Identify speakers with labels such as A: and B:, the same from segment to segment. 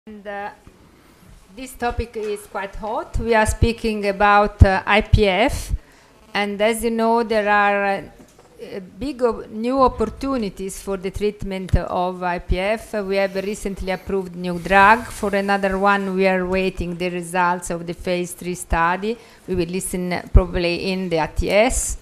A: And this topic is quite hot. We are speaking about IPF, and as you know, there are big new opportunities for the treatment of IPF. We have recently approved new drug. For another one, we are waiting the results of the phase 3 study. We will listen probably in the ATS.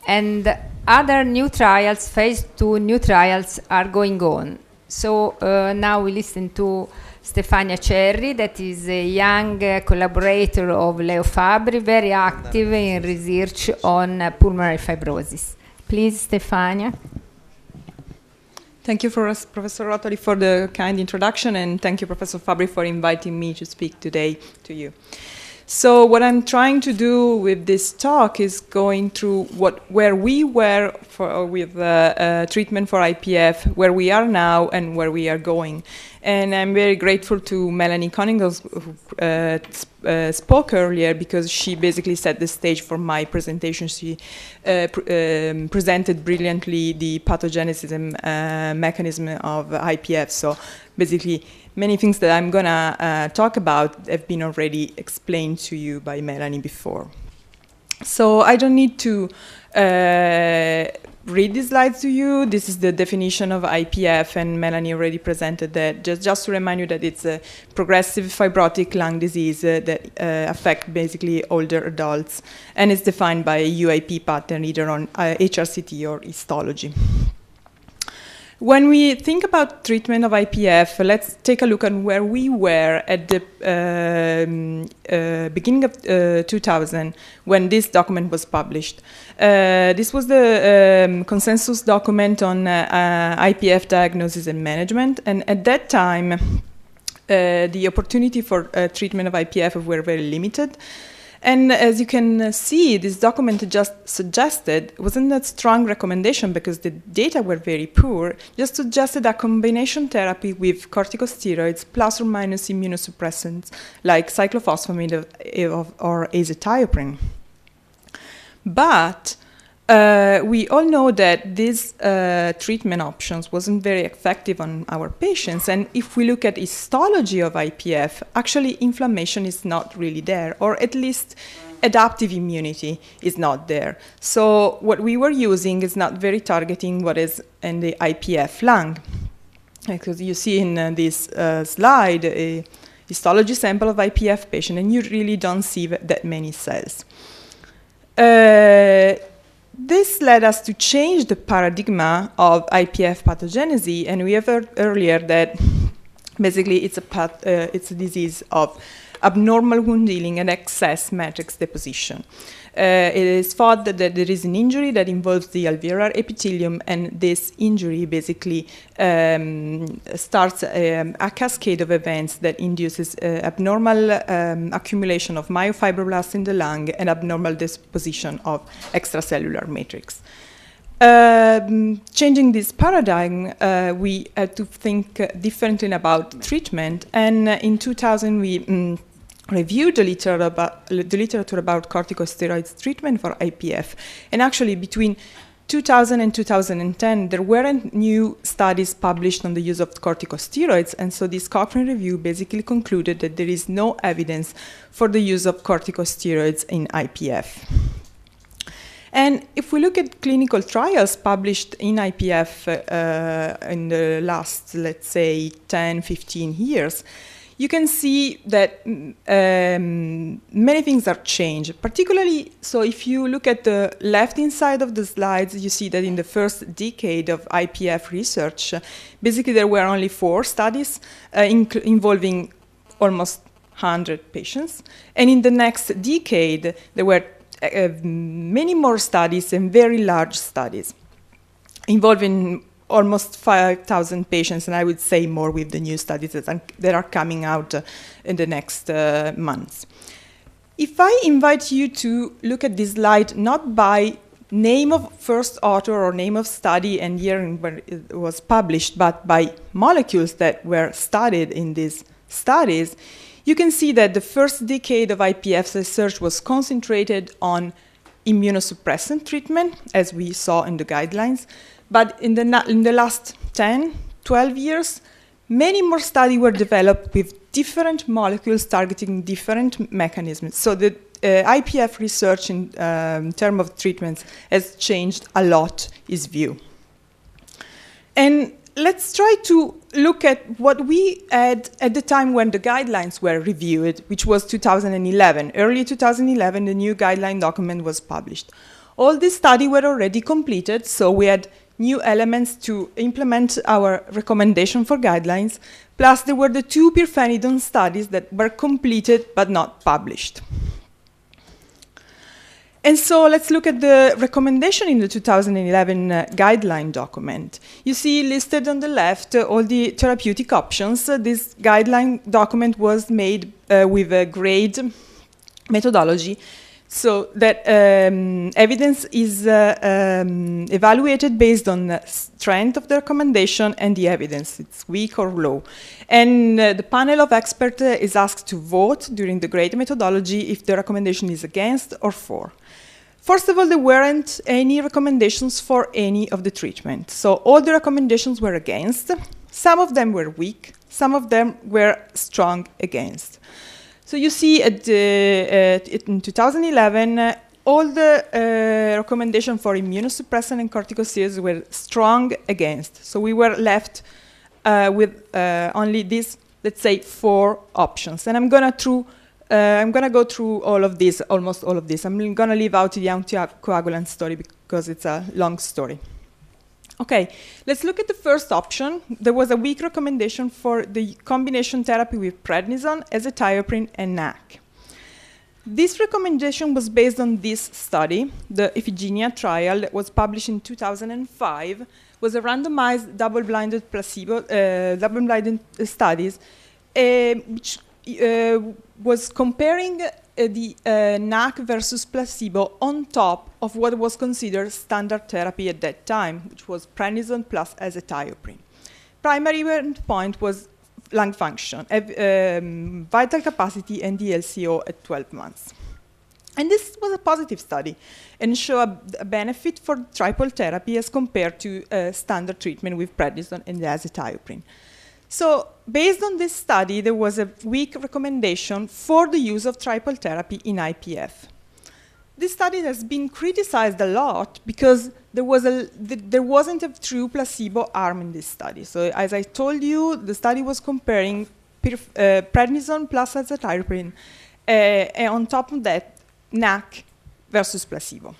A: And other new trials, phase 2 new trials are going on. So now we listen to Stefania Cerri, that is a young collaborator of Leo Fabri, very active in research on pulmonary fibrosis. Please, Stefania.
B: Thank you, Professor Rotoli, for the kind introduction, and thank you, Professor Fabri, for inviting me to speak today to you. So what I'm trying to do with this talk is going through where we were with treatment for IPF, where we are now, and where we are going. And I'm very grateful to Melanie Connington, who spoke earlier, because she basically set the stage for my presentation. She presented brilliantly the pathogenesis and mechanism of IPF. So basically, many things that I'm going to talk about have been already explained to you by Melanie before. So I don't need to read these slides to you. This is the definition of IPF, and Melanie already presented that. Just to remind you that it's a progressive fibrotic lung disease that affects basically older adults, and it's defined by a UIP pattern either on HRCT or histology. When we think about treatment of IPF, let's take a look at where we were at the beginning of 2000 when this document was published. This was the consensus document on IPF diagnosis and management, and at that time, the opportunity for treatment of IPF were very limited. And as you can see, this document just suggested, wasn't a strong recommendation because the data were very poor, just suggested a combination therapy with corticosteroids plus or minus immunosuppressants like cyclophosphamide or azathioprine. But we all know that these treatment options wasn't very effective on our patients. And if we look at histology of IPF, actually inflammation is not really there, or at least adaptive immunity is not there. So what we were using is not very targeting what is in the IPF lung. Because you see in this slide a histology sample of IPF patient, and you really don't see that many cells. This led us to change the paradigm of IPF pathogenesis, and we have heard earlier that basically it's a disease of abnormal wound healing and excess matrix deposition. It is thought that there is an injury that involves the alveolar epithelium, and this injury basically starts a cascade of events that induces abnormal accumulation of myofibroblasts in the lung and abnormal deposition of extracellular matrix. Changing this paradigm, we had to think differently about treatment, and in 2000 we reviewed the literature about corticosteroids treatment for IPF. And actually, between 2000 and 2010, there weren't new studies published on the use of corticosteroids, and so this Cochrane review basically concluded that there is no evidence for the use of corticosteroids in IPF. And if we look at clinical trials published in IPF in the last, let's say, 10, 15 years, you can see that many things are changed. Particularly, so if you look at the left-hand side of the slides, you see that in the first decade of IPF research, basically there were only 4 studies involving almost 100 patients. And in the next decade, there were many more studies and very large studies involving almost 5,000 patients, and I would say more with the new studies that are coming out in the next months. If I invite you to look at this slide not by name of first author or name of study and year when it was published, but by molecules that were studied in these studies, you can see that the first decade of IPF research was concentrated on immunosuppressant treatment, as we saw in the guidelines. But in the last 10, 12 years, many more studies were developed with different molecules targeting different mechanisms. So the IPF research in terms of treatments has changed a lot its view. And let's try to look at what we had at the time when the guidelines were reviewed, which was 2011. Early 2011, the new guideline document was published. All these studies were already completed, so we had new elements to implement our recommendation for guidelines, plus there were the 2 pirfenidone studies that were completed but not published. And so let's look at the recommendation in the 2011 guideline document. You see listed on the left all the therapeutic options. This guideline document was made with a grade methodology, so that evidence is evaluated based on the strength of the recommendation and the evidence. It's weak or low. And the panel of experts is asked to vote during the grade methodology if the recommendation is against or for. First of all, there weren't any recommendations for any of the treatment. So all the recommendations were against. Some of them were weak. Some of them were strong against. So you see in 2011, all the recommendations for immunosuppressant and corticosteroids were strong against. So we were left with only these, let's say, 4 options. And I'm going to go through all of this, almost all of this. I'm going to leave out the anticoagulant story because it's a long story. Okay, let's look at the first option. There was a weak recommendation for the combination therapy with prednisone, azathioprine, and NAC. This recommendation was based on this study, the Iphigenia trial that was published in 2005, was a randomized double-blinded placebo, double-blinded studies, which was comparing the NAC versus placebo on top of what was considered standard therapy at that time, which was prednisone plus azathioprine. Primary endpoint was lung function, vital capacity, and the LCO at 12 months. And this was a positive study and showed a benefit for triple therapy as compared to standard treatment with prednisone and azathioprine. So based on this study, there was a weak recommendation for the use of triple therapy in IPF. This study has been criticized a lot because there wasn't a true placebo arm in this study. So as I told you, the study was comparing prednisone plus azathioprine, and on top of that, NAC versus placebo.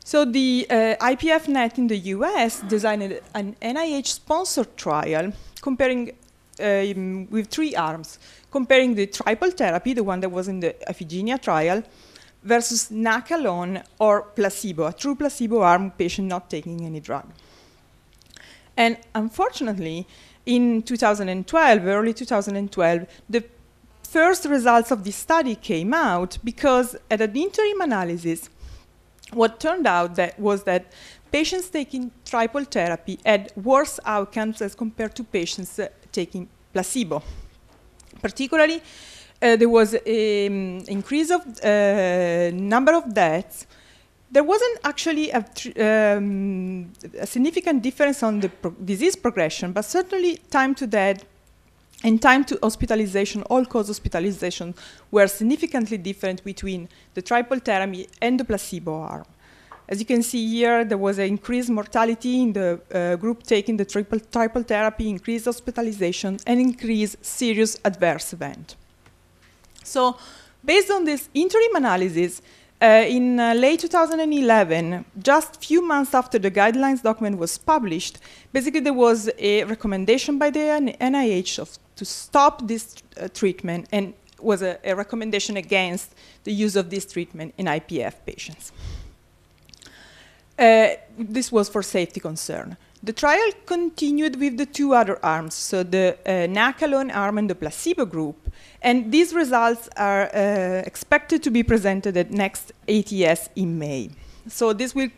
B: So the IPF-Net in the US designed an NIH-sponsored trial comparing with 3 arms, comparing the triple therapy, the one that was in the Iphigenia trial, versus NAC alone or placebo, a true placebo arm, patient not taking any drug. And unfortunately, in 2012, early 2012, the first results of this study came out because at an interim analysis, what turned out was that patients taking triple therapy had worse outcomes as compared to patients taking placebo. Particularly, there was an increase of number of deaths. There wasn't actually a significant difference on the disease progression, but certainly time to death and time to hospitalization, all-cause hospitalization, were significantly different between the triple therapy and the placebo arm. As you can see here, there was an increased mortality in the group taking the triple therapy, increased hospitalization, and increased serious adverse event. So based on this interim analysis, in late 2011, just a few months after the guidelines document was published, basically there was a recommendation by the NIH to stop this treatment, and was a recommendation against the use of this treatment in IPF patients. This was for safety concern. The trial continued with the 2 other arms, so the NAC alone arm and the placebo group, and these results are expected to be presented at next ATS in May. So this will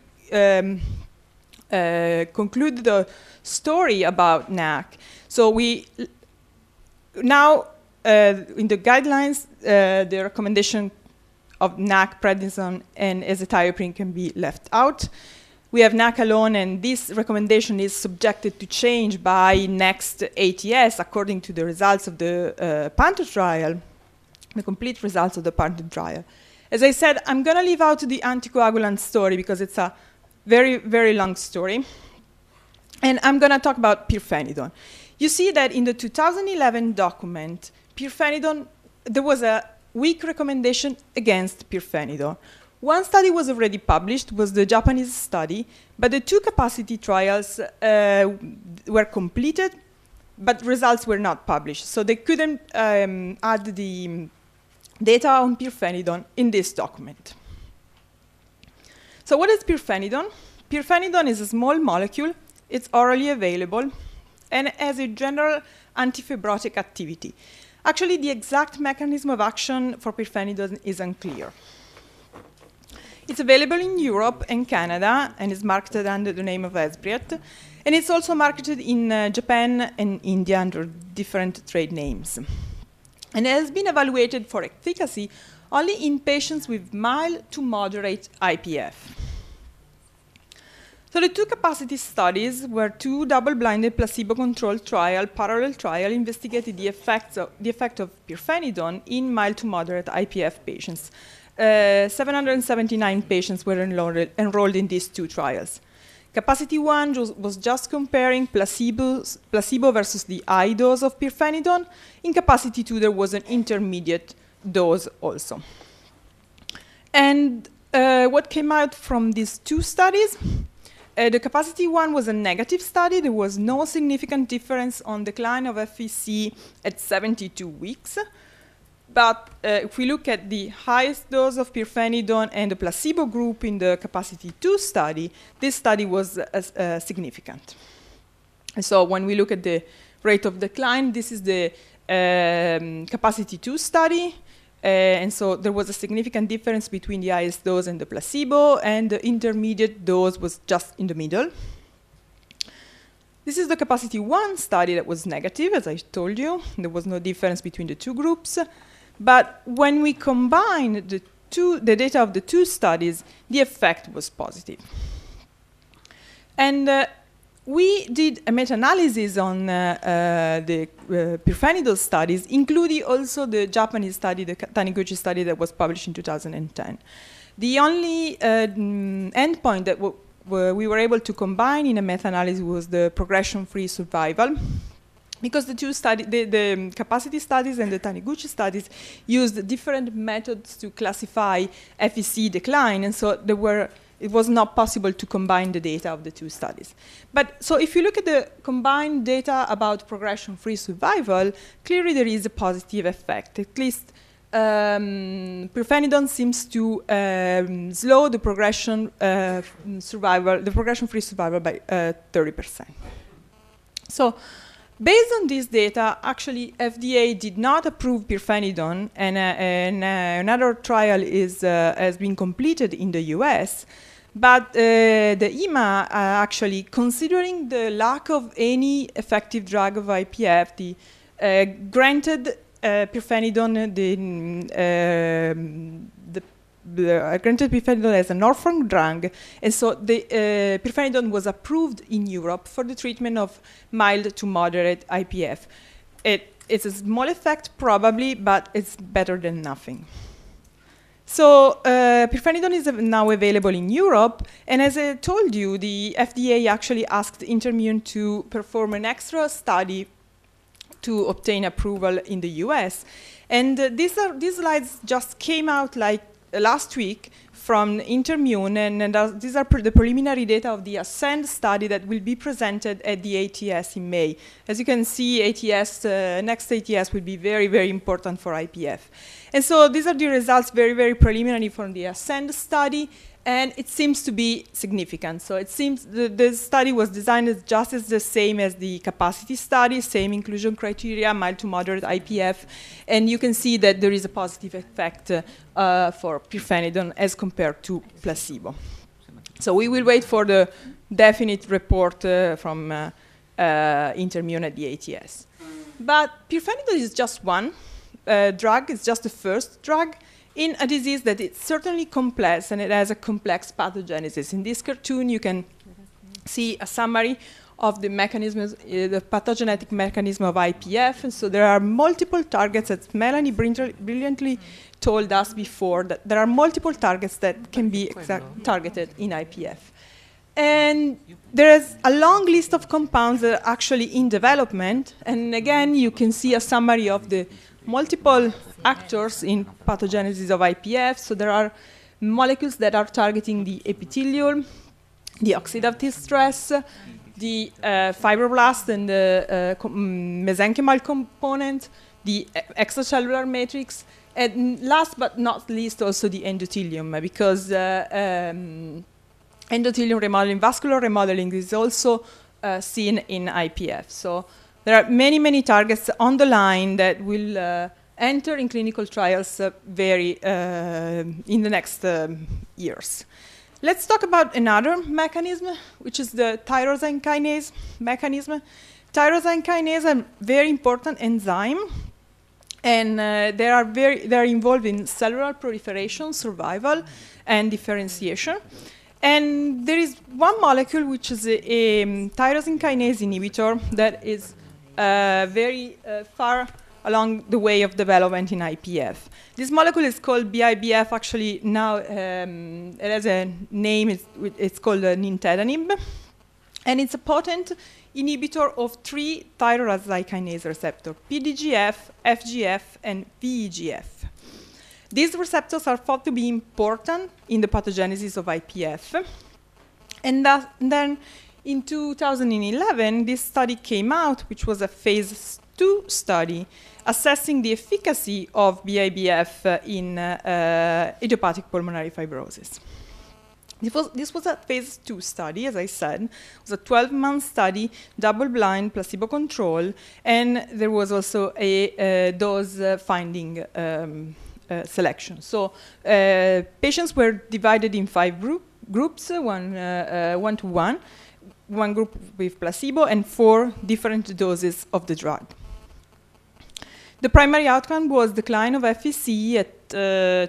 B: conclude the story about NAC. So we now, in the guidelines, the recommendation of NAC, prednisone, and azathioprine can be left out. we have NAC alone, and this recommendation is subjected to change by next ATS according to the results of the Panther trial, the complete results of the Panther trial. As I said, I'm going to leave out the anticoagulant story because it's a very, very long story. And I'm going to talk about pirfenidone. You see that in the 2011 document, pirfenidone, there was a weak recommendation against pirfenidone. One study was already published, was the Japanese study, but the two capacity trials were completed, but results were not published. So they couldn't add the data on pirfenidone in this document. So what is pirfenidone? Pirfenidone is a small molecule. It's orally available and has a general antifibrotic activity. Actually, the exact mechanism of action for pirfenidone is unclear. It's available in Europe and Canada and is marketed under the name of Esbriet. And it's also marketed in Japan and India under different trade names. And it has been evaluated for efficacy only in patients with mild to moderate IPF. So the two capacity studies were two double-blinded placebo-controlled parallel trial, investigated the effect of pirfenidone in mild to moderate IPF patients. 779 patients were enrolled in these two trials. Capacity 1 was just comparing placebo versus the high dose of pirfenidone. In capacity 2, there was an intermediate dose also. And what came out from these two studies? The capacity 1 was a negative study. There was no significant difference on decline of FVC at 72 weeks. But if we look at the highest dose of pirfenidone and the placebo group in the capacity 2 study, this study was significant. And so when we look at the rate of decline, this is the capacity 2 study. And so there was a significant difference between the highest dose and the placebo, and the intermediate dose was just in the middle. This is the capacity 1 study that was negative, as I told you. There was no difference between the two groups. But when we combine the data of the two studies, the effect was positive. And we did a meta-analysis on the pirfenidone studies, including also the Japanese study, the Taniguchi study that was published in 2010. The only endpoint that we were able to combine in a meta-analysis was the progression-free survival, because the two studies, the capacity studies and the Taniguchi studies, used different methods to classify FVC decline, and so it was not possible to combine the data of the two studies. But so if you look at the combined data about progression-free survival, clearly there is a positive effect. At least pirfenidone seems to slow the progression-free survival by 30%. So based on this data, actually FDA did not approve pirfenidone, and another trial has been completed in the US. But the EMA, actually, considering the lack of any effective drug of IPF, granted pirfenidone granted pirfenidone as an orphan drug, and so the pirfenidone was approved in Europe for the treatment of mild to moderate IPF. It's a small effect, probably, but it's better than nothing. So pirfenidone is now available in Europe, and as I told you, the FDA actually asked Intermune to perform an extra study to obtain approval in the US. And these slides just came out like last week from Intermune, and these are the preliminary data of the ASCEND study that will be presented at the ATS in May. As you can see, next ATS will be very, very important for IPF. And so these are the results, very, very preliminary from the ASCEND study, and it seems to be significant. So it seems the study was designed as just as the same as the capacity study, same inclusion criteria, mild to moderate IPF, and you can see that there is a positive effect for pirfenidone as compared to placebo. So we will wait for the definite report from Intermune at the ATS. But pirfenidone is just one drug, it's just the first drug, in a disease that is certainly complex and it has a complex pathogenesis. In this cartoon, you can see a summary of the mechanisms, the pathogenetic mechanism of IPF. And so there are multiple targets, as Melanie brilliantly told us before, that there are multiple targets that can be targeted in IPF. And there is a long list of compounds that are actually in development. And again, you can see a summary of the multiple actors in pathogenesis of IPF. So there are molecules that are targeting the epithelial, the oxidative stress, the fibroblast and the mesenchymal component, the extracellular matrix, and last but not least also the endothelium, because endothelium remodeling, vascular remodeling is also seen in IPF. So there are many, many targets on the line that will enter in clinical trials in the next years. Let's talk about another mechanism, which is the tyrosine kinase mechanism. Tyrosine kinase is a very important enzyme, and they are involved in cellular proliferation, survival, and differentiation. And there is one molecule which is a tyrosine kinase inhibitor that is very far along the way of development in IPF. This molecule is called BIBF. Actually, now it has a name. It's called nintedanib. And it's a potent inhibitor of 3 tyrosine kinase receptors, PDGF, FGF, and VEGF. These receptors are thought to be important in the pathogenesis of IPF. And then in 2011, this study came out, which was a phase 2 study assessing the efficacy of BIBF in idiopathic pulmonary fibrosis. This was a phase 2 study, as I said. It was a 12-month study, double-blind, placebo-controlled, and there was also a dose-finding selection. So patients were divided in 5 groups, one to one group with placebo, and 4 different doses of the drug. The primary outcome was decline of FVC at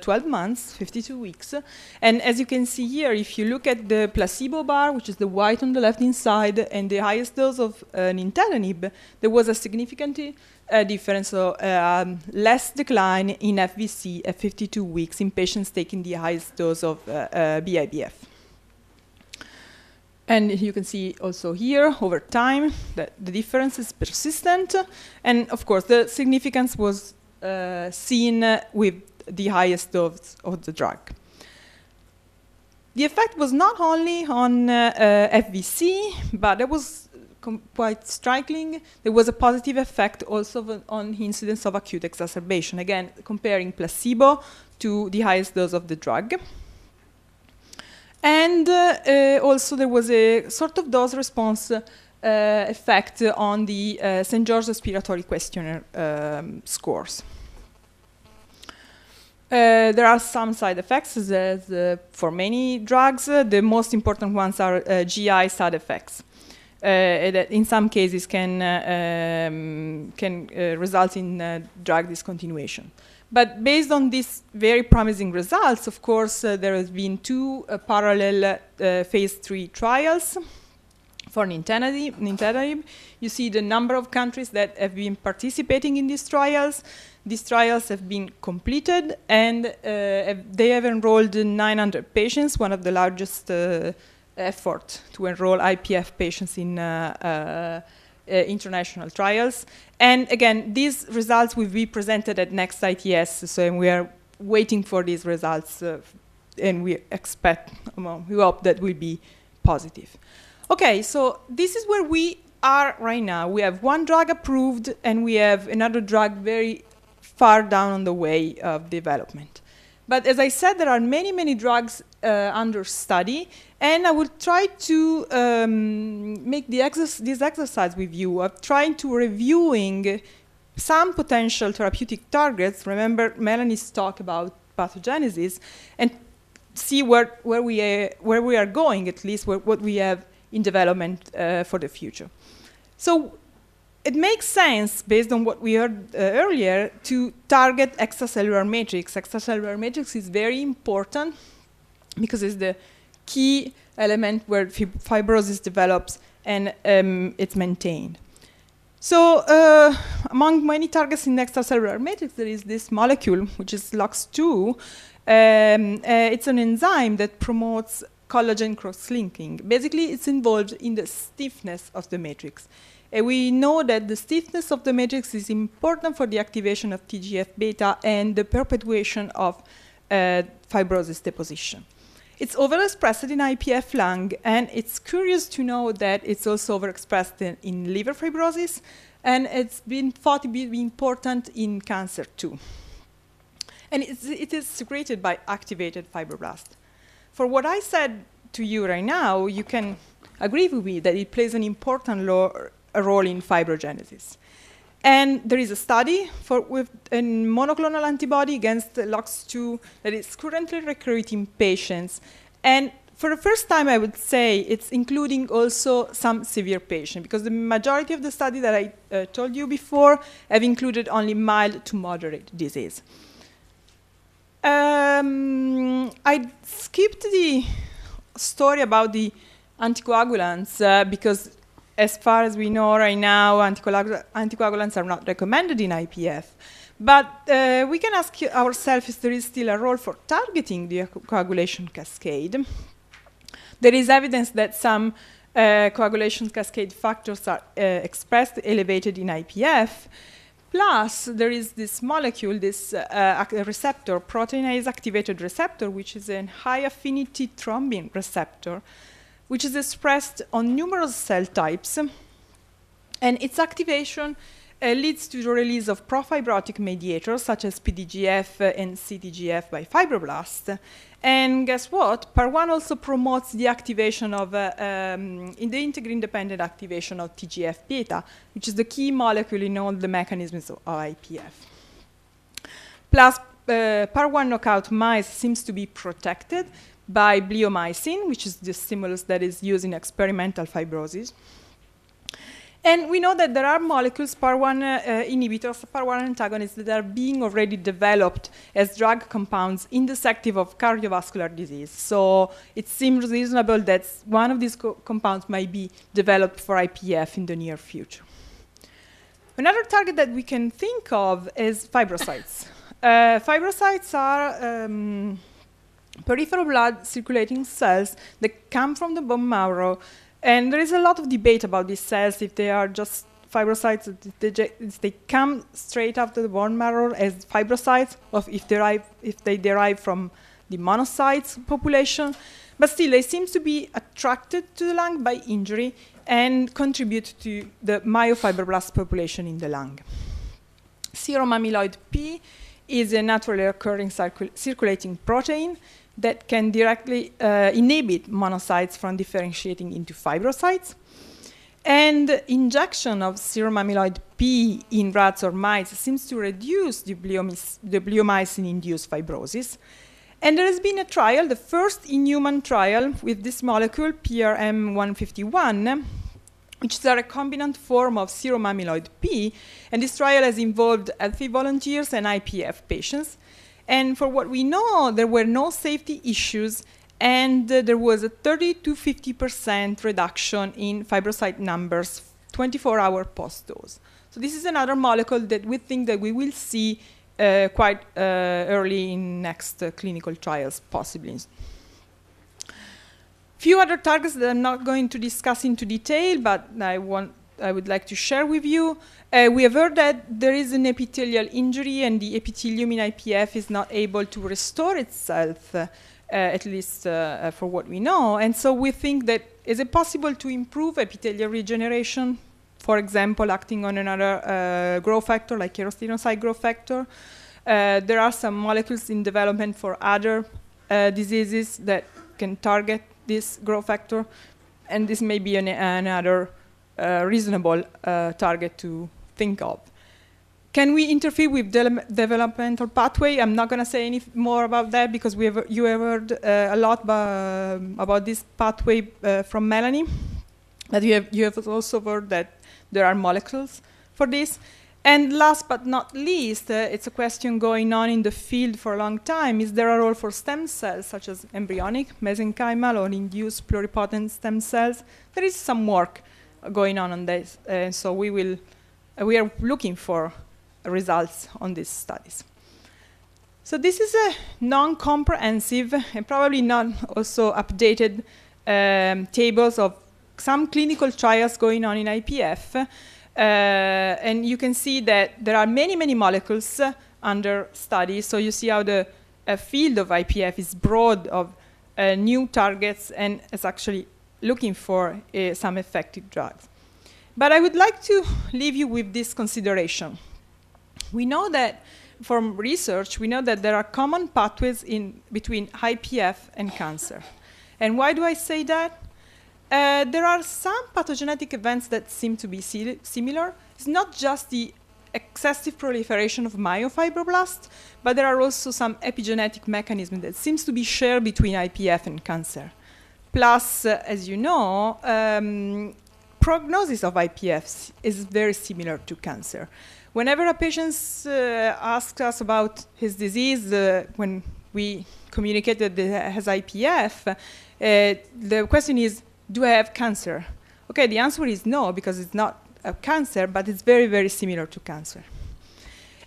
B: 12 months, 52 weeks. And as you can see here, if you look at the placebo bar, which is the white on the left-hand side, and the highest dose of nintedanib, there was a significant difference, so less decline in FVC at 52 weeks in patients taking the highest dose of BIBF. And you can see also here, over time, that the difference is persistent. And of course, the significance was seen with the highest dose of the drug. The effect was not only on FVC, but it was quite striking. There was a positive effect also on incidence of acute exacerbation, again, comparing placebo to the highest dose of the drug. And also there was a sort of dose response effect on the St. George Respiratory Questionnaire scores. There are some side effects for many drugs. The most important ones are GI side effects. That in some cases can result in drug discontinuation. But based on these very promising results, of course, there has been 2 parallel phase 3 trials for nintedanib. You see the number of countries that have been participating in these trials. These trials have been completed, and they have enrolled 900 patients, one of the largest effort to enroll IPF patients in international trials. And again, these results will be presented at next ITS, so we are waiting for these results, and we expect, we hope that will be positive. Okay, so this is where we are right now. We have one drug approved, and we have another drug very far down on the way of development. But as I said, there are many, many drugs under study, and I will try to make this exercise with you of trying to reviewing some potential therapeutic targets. Remember Melanie's talk about pathogenesis, and see where we are going, at least what we have in development for the future. So it makes sense, based on what we heard earlier, to target extracellular matrix. Extracellular matrix is very important because it's the key element where fibrosis develops and it's maintained. So among many targets in extracellular matrix, there is this molecule, which is LOX2. It's an enzyme that promotes collagen cross-linking. Basically, it's involved in the stiffness of the matrix. We know that the stiffness of the matrix is important for the activation of TGF-beta and the perpetuation of fibrosis deposition. It's overexpressed in IPF lung, and it's curious to know that it's also overexpressed in liver fibrosis, and it's been thought to be important in cancer too. And it is secreted by activated fibroblasts. For what I said to you right now, you can agree with me that it plays an important role in fibrogenesis. And there is a study with a monoclonal antibody against LOX2 that is currently recruiting patients. And for the first time, I would say it's including also some severe patients, because the majority of the study that I told you before have included only mild to moderate disease. I skipped the story about the anticoagulants because as far as we know right now, anticoagulants are not recommended in IPF. But we can ask ourselves if there is still a role for targeting the coagulation cascade. There is evidence that some coagulation cascade factors are expressed, elevated in IPF. Plus, there is this molecule, this receptor, proteinase activated receptor, which is a high affinity thrombin receptor, which is expressed on numerous cell types. And its activation leads to the release of profibrotic mediators, such as PDGF and CTGF by fibroblasts. And guess what? PAR1 also promotes the activation of, in the integrin-dependent activation of TGF-beta, which is the key molecule in all the mechanisms of IPF. Plus, PAR1 knockout mice seems to be protected by bleomycin, which is the stimulus that is used in experimental fibrosis. And we know that there are molecules, PAR1 inhibitors, PAR1 antagonists, that are being already developed as drug compounds intersective of cardiovascular disease. So it seems reasonable that one of these compounds might be developed for IPF in the near future. Another target that we can think of is fibrocytes. Fibrocytes are peripheral blood circulating cells that come from the bone marrow. And there is a lot of debate about these cells, if they are just fibrocytes, if they come straight after the bone marrow as fibrocytes, or if they derive from the monocytes population. But still, they seem to be attracted to the lung by injury and contribute to the myofibroblast population in the lung. Serum amyloid P is a naturally occurring circulating protein that can directly inhibit monocytes from differentiating into fibrocytes. And injection of serum amyloid P in rats or mice seems to reduce the bleomycin-induced fibrosis. And there has been a trial, the first in-human trial with this molecule, PRM151, which is a recombinant form of serum amyloid P. And this trial has involved healthy volunteers and IPF patients. And for what we know, there were no safety issues, and there was a 30 to 50% reduction in fibrocyte numbers 24-hour post-dose. So this is another molecule that we think that we will see quite early in next clinical trials, possibly. Few other targets that I'm not going to discuss into detail, but I would like to share with you. We have heard that there is an epithelial injury and the epithelium in IPF is not able to restore itself, at least for what we know. And so we think that is it possible to improve epithelial regeneration, for example, acting on another growth factor like keratinocyte growth factor. There are some molecules in development for other diseases that can target this growth factor, and this may be another reasonable target to think of. Can we interfere with developmental pathway? I'm not going to say any more about that because you have heard a lot about this pathway from Melanie. But you have also heard that there are molecules for this. And last but not least, it's a question going on in the field for a long time, is there a role for stem cells, such as embryonic, mesenchymal, or induced pluripotent stem cells? There is some work going on this, so we are looking for results on these studies. So this is a non-comprehensive and probably not also updated tables of some clinical trials going on in IPF. And you can see that there are many, many molecules under study. So you see how the field of IPF is broad of new targets and is actually looking for some effective drugs. But I would like to leave you with this consideration. We know that from research, we know that there are common pathways in between IPF and cancer. And why do I say that? There are some pathogenetic events that seem to be similar. It's not just the excessive proliferation of myofibroblasts, but there are also some epigenetic mechanisms that seems to be shared between IPF and cancer. Plus, as you know, prognosis of IPF is very similar to cancer. Whenever a patient asks us about his disease, when we communicated that he has IPF, the question is, do I have cancer? Okay, the answer is no, because it's not a cancer, but it's very, very similar to cancer.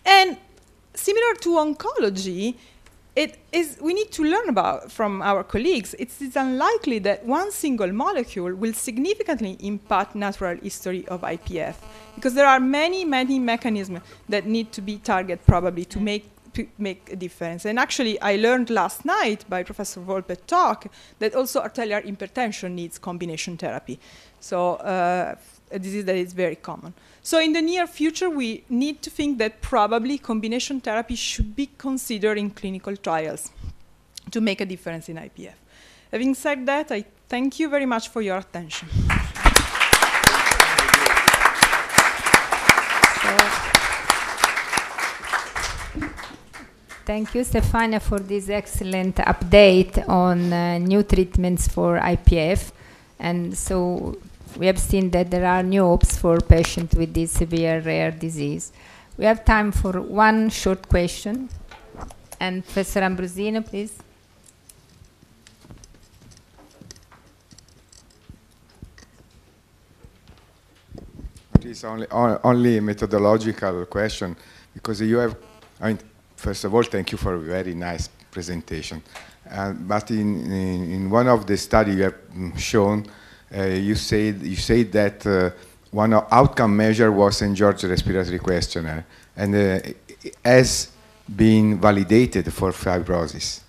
B: And similar to oncology, we need to learn about from our colleagues. It's unlikely that one single molecule will significantly impact natural history of IPF, because there are many, many mechanisms that need to be targeted probably to make a difference. And actually, I learned last night by Professor Volpe's talk that also arterial hypertension needs combination therapy. So a disease that is very common. So in the near future, we need to think that probably combination therapy should be considered in clinical trials to make a difference in IPF. Having said that, I thank you very much for your attention.
A: Thank you, Stefania, for this excellent update on new treatments for IPF. And so we have seen that there are new hopes for patients with this severe rare disease. We have time for one short question. And Professor Ambrosino, please.
C: It is only a methodological question, because you have, first of all, thank you for a very nice presentation. But in one of the studies you have shown, you said that one outcome measure was St. George Respiratory Questionnaire, and it has been validated for fibrosis.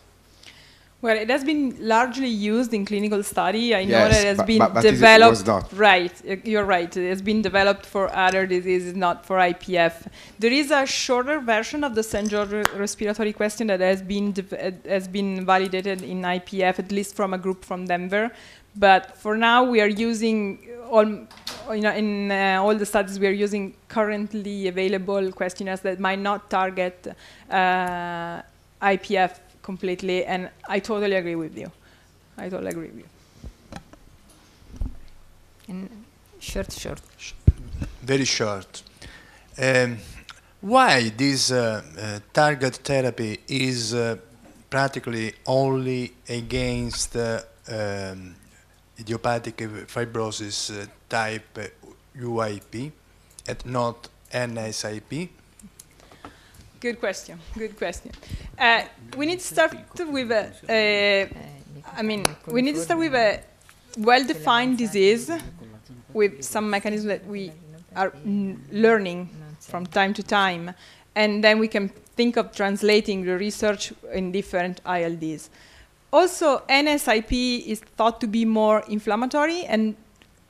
B: Well, it has been largely used in clinical study. I know
C: Yes,
B: that it has been
C: but
B: developed.
C: it was not.
B: Right, you're right. It has been developed for other diseases, not for IPF. There is a shorter version of the St. George Respiratory Questionnaire that has been validated in IPF, at least from a group from Denver. But for now, we are using in all the studies we are using currently available questionnaires that might not target IPF completely, and I totally agree with you. I totally agree with you.
A: And short.
D: Very short. Why this target therapy is practically only against idiopathic fibrosis type UIP and not NSIP?
B: Good question. Good question. We need to start with we need to start with a well-defined disease with some mechanism that we are learning from time to time, and then we can think of translating the research in different ILDs. Also, NSIP is thought to be more inflammatory, and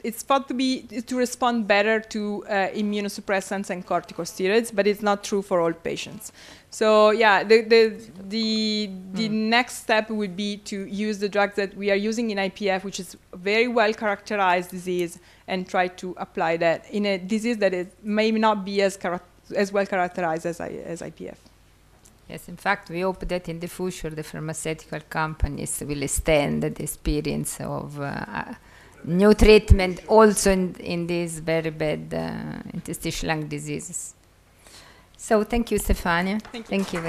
B: it's thought to respond better to immunosuppressants and corticosteroids, but it's not true for all patients. So yeah, the next step would be to use the drugs that we are using in IPF, which is a very well characterized disease, and try to apply that in a disease that may not be as well characterized as IPF.
A: Yes, in fact, we hope that in the future the pharmaceutical companies will extend the experience of new treatment also in these very bad interstitial lung diseases. So thank you, Stefania. Thank you very much.